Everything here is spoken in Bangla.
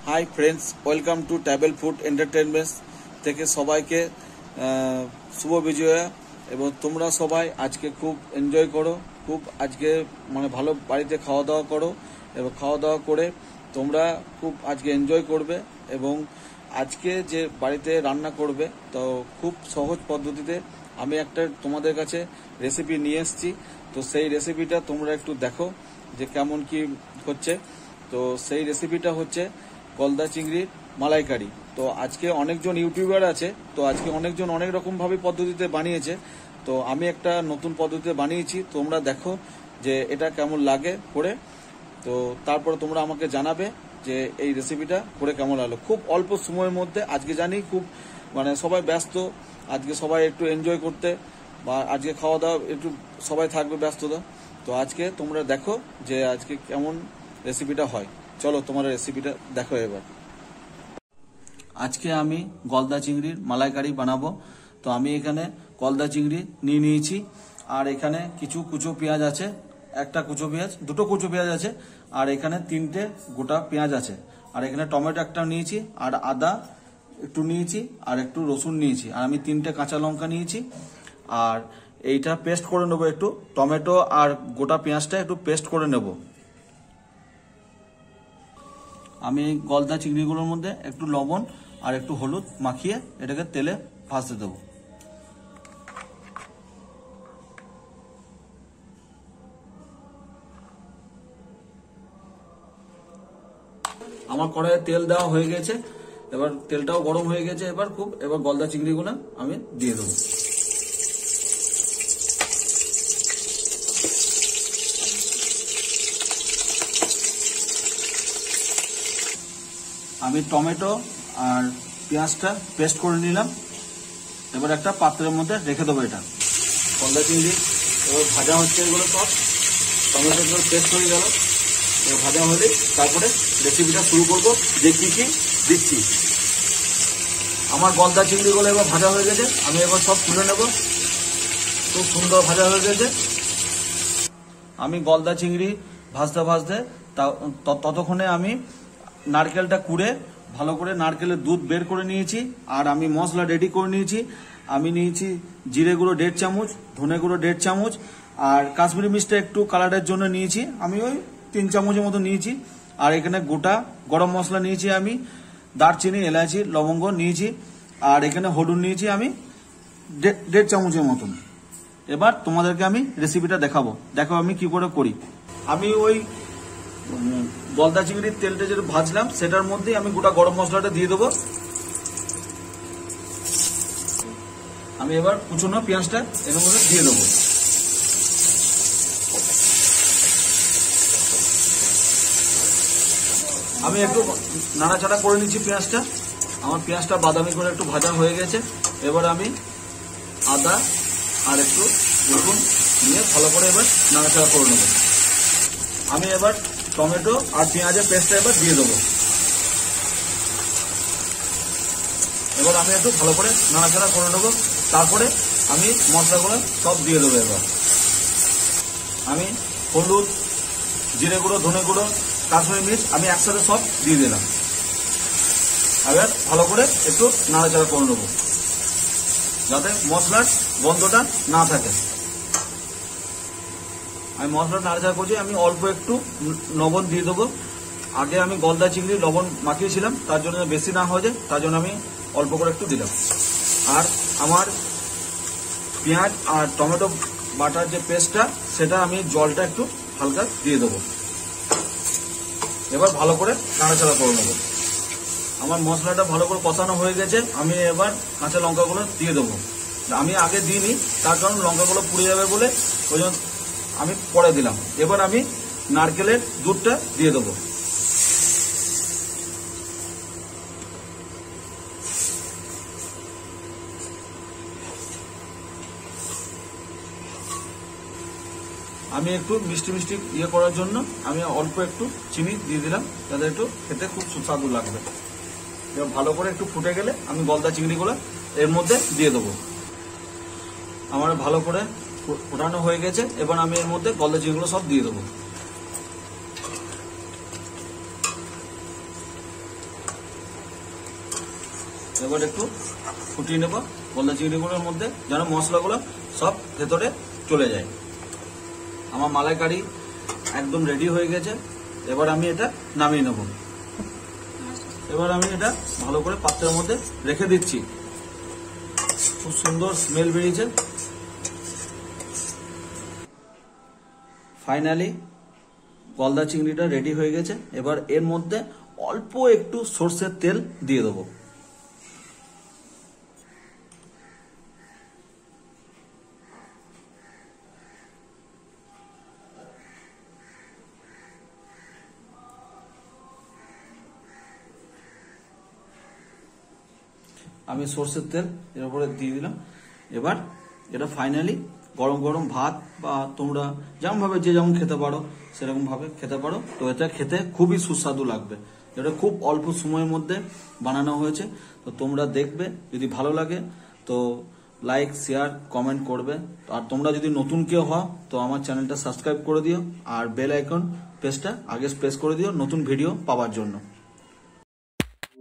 Hi friends, welcome to ট্যাবেল food entertainments থেকে সবাইকে শুভ বিজয়া। এবং তোমরা সবাই আজকে খুব এনজয় করো, খুব আজকে মানে ভালো বাড়িতে খাওয়া দাওয়া করো এবং খাওয়া দাওয়া করে তোমরা খুব আজকে এনজয় করবে। এবং আজকে যে বাড়িতে রান্না করবে তো খুব সহজ পদ্ধতিতে আমি একটা তোমাদের কাছে রেসিপি নিয়ে এসেছি। তো সেই রেসিপিটা তোমরা একটু দেখো যে কেমন কি হচ্ছে। তো সেই রেসিপিটা হচ্ছে গলদা চিংড়ির মালাইকারি। তো আজকে অনেকজন ইউটিউবার আছে, তো আজকে অনেকজন অনেক রকম ভাবে পদ্ধতিতে বানিয়েছে। তো আমি একটা নতুন পদ্ধতিতে বানিয়েছি, তোমরা দেখো যে এটা কেমন লাগে করে। তো তারপরে তোমরা আমাকে জানাবে যে এই রেসিপিটা করে কেমন লাগলো। খুব অল্প সময়ের মধ্যে, আজকে জানি খুব মানে সবাই ব্যস্ত, আজকে সবাই একটু এনজয় করতে বা আজকে খাওয়া দাওয়া একটু সবাই থাকবে ব্যস্ততা। তো আজকে তোমরা দেখো যে আজকে কেমন রেসিপিটা হয়। চলো তোমার রেসিপিটা দেখো এবার। আজকে আমি গলদা চিংড়ির মালাইকারি বানাবো। তো আমি এখানে গলদা চিংড়ি নিয়ে নিয়েছি, আর এখানে কিছু কুচো পেঁয়াজ আছে, একটা কুচো পেঁয়াজ, দুটো কুচো পেঁয়াজ আছে, আর এখানে 3টে গোটা পেঁয়াজ আছে, আর এখানে টমেটো একটা নিয়েছি, আর আদা একটু নিয়েছি, আর একটু রসুন নিয়েছি, আর আমি 3টে কাঁচা লঙ্কা নিয়েছি। আর এইটা পেস্ট করে নেবো, একটু টমেটো আর গোটা পেঁয়াজটা একটু পেস্ট করে নেব। আমি এই গলদা চিংড়িগুলোর মধ্যে একটু লবণ আর একটু হলুদ মাখিয়ে এটাকে তেলে ভাজতে দেবো। আমার কড়াইয়ে তেল দেওয়া হয়ে গেছে, এবার তেলটাও গরম হয়ে গেছে। এবার গলদা চিংড়িগুলো আমি দিয়ে দেবো। আমি টমেটো আর পেঁয়াজটা পেস্ট করে নিলাম, এবার একটা পাত্রের মধ্যে রেখে দেবো। এটা গলদা চিংড়ি এবার ভাজা হচ্ছে, এগুলো সব টমেটোগুলো পেস্ট হয়ে গেল। এবার ভাজা হলে তারপরে রেসিপিটা শুরু করবো যে কি কি দিচ্ছি। আমার গলদা চিংড়িগুলো এবার ভাজা হয়ে গেছে, আমি এবার সব তুলে নেব। খুব সুন্দর ভাজা হয়ে গেছে। আমি গলদা চিংড়ি ভাজতে ভাজতে ততক্ষণে আমি নারকেলটা কুড়ে ভালো করে নারকেলের দুধ বের করে নিয়েছি, আর আমি মশলা রেডি করে নিয়েছি। আমি নিয়েছি জিরে গুঁড়ো 1.5 চামচ, ধনে গুঁড়ো 1.5 চামচ, আর কাশ্মীরি মিষ্টি একটু কালারের জন্য নিয়েছি, আমি ওই 3 চামচের মতো নিয়েছি। আর এখানে গোটা গরম মশলা নিয়েছি, আমি দারচিনি, এলাচি, লবঙ্গ নিয়েছি, আর এখানে হলুদ নিয়েছি আমি 1.5 চামচের মতন। এবার তোমাদেরকে আমি রেসিপিটা দেখাবো, দেখো আমি কি করে করি। আমি ওই গলদা চিংড়ির তেলটা যেটা ভাজলাম সেটার মধ্যেই আমি গোটা গরম মশলাটা দিয়ে দেবো। আমি এবার কুচনো পেঁয়াজটা এর মধ্যে দিয়ে দেবো। আমি একটু নাড়াচাড়া করে নিচ্ছি পেঁয়াজটা। আমার পেঁয়াজটা বাদামি করে একটু ভাজা হয়ে গেছে। এবার আমি আদা আর একটু রসুন নিয়ে ভালো করে এবার নাড়াচাড়া করে নেব। আমি এবার টমেটো আর পেঁয়াজের পেস্টটা এবার দিয়ে দেবো। এবার আমি একটু ভালো করে নাড়াচাড়া করে নেবো। তারপরে আমি মশলাগুলো সব দিয়ে দেবো। এবার আমি হলুদ, জিরে গুঁড়ো, ধনে গুঁড়ো, কাশ্মীরি মির্চ আমি একসাথে সব দিয়ে দিলাম। এবার ভালো করে একটু নাড়াচাড়া করে নেবো যাতে মশলার গন্ধটা না থাকে। আমি মশলা নাড়াচাড়া করছি। আমি অল্প একটু লবণ দিয়ে দেবো। আগে আমি গলদা চিংড়ি লবণ মাখিয়েছিলাম, তার জন্য বেশি না হয়ে যায়, তার জন্য আমি অল্প করে একটু দিলাম। আর আমার পেঁয়াজ আর টমেটো বাটার যে পেস্টটা সেটা আমি জলটা একটু হালকা দিয়ে দেবো। এবার ভালো করে নাড়াচাড়া করে নেবো। আমার মশলাটা ভালো করে কষানো হয়ে গেছে। আমি এবার কাঁচা লঙ্কাগুলো দিয়ে দেবো। আমি আগে দিইনি, তার কারণ লঙ্কাগুলো পুড়ে যাবে বলে ওই জন্য আমি পরে দিলাম। এবার আমি নারকেলের দুধটা দিয়ে দেবো। আমি একটু মিষ্টি মিষ্টি করার জন্য আমি অল্প একটু চিনি দিয়ে দিলাম, যাতে একটু খেতে খুব সুস্বাদু লাগবে। এবার ভালো করে একটু ফুটে গেলে আমি গলদা চিংড়িগুলো এর মধ্যে দিয়ে দেবো। আমার ভালো করে ফোটানো হয়ে গেছে। এবার আমি এর মধ্যে গলদা চিংড়িগুলো সব দিয়ে দেবো। এবার একটু ফুটিয়ে নেব গলদা চিংড়িগুলোর মধ্যে, যেন মশলাগুলো সব ভেতরে চলে যায়। আমার মালাইকারি একদম রেডি হয়ে গেছে। এবার আমি এটা নামিয়ে নেব। এবার আমি এটা ভালো করে পাত্রের মধ্যে রেখে দিচ্ছি। খুব সুন্দর স্মেল বেরিয়েছে। ফাইনালি গলদা চিংড়িটা রেডি হয়ে গেছে। এবার এর মধ্যে অল্প একটু সরষের তেল দিয়ে দেবো। আমি সরষের তেল এর উপরে দিয়ে দিলাম। এবার এটা ফাইনালি গরম গরম ভাত বা তোমরা যেমন ভাবে যে যেমন খেতে পারো সেরকম ভাবে খেতে পারো। তো এটা খেতে খুবই সুস্বাদু লাগবে। এটা খুব অল্প সময়ের মধ্যে বানানো হয়েছে। তো তোমরা দেখবে, যদি ভালো লাগে তো লাইক শেয়ার কমেন্ট করবে। আর তোমরা যদি নতুন কেউ হও তো আমার চ্যানেলটা সাবস্ক্রাইব করে দিও, আর বেল আইকন পেজটা আগে প্রেস করে দিও নতুন ভিডিও পাওয়ার জন্য।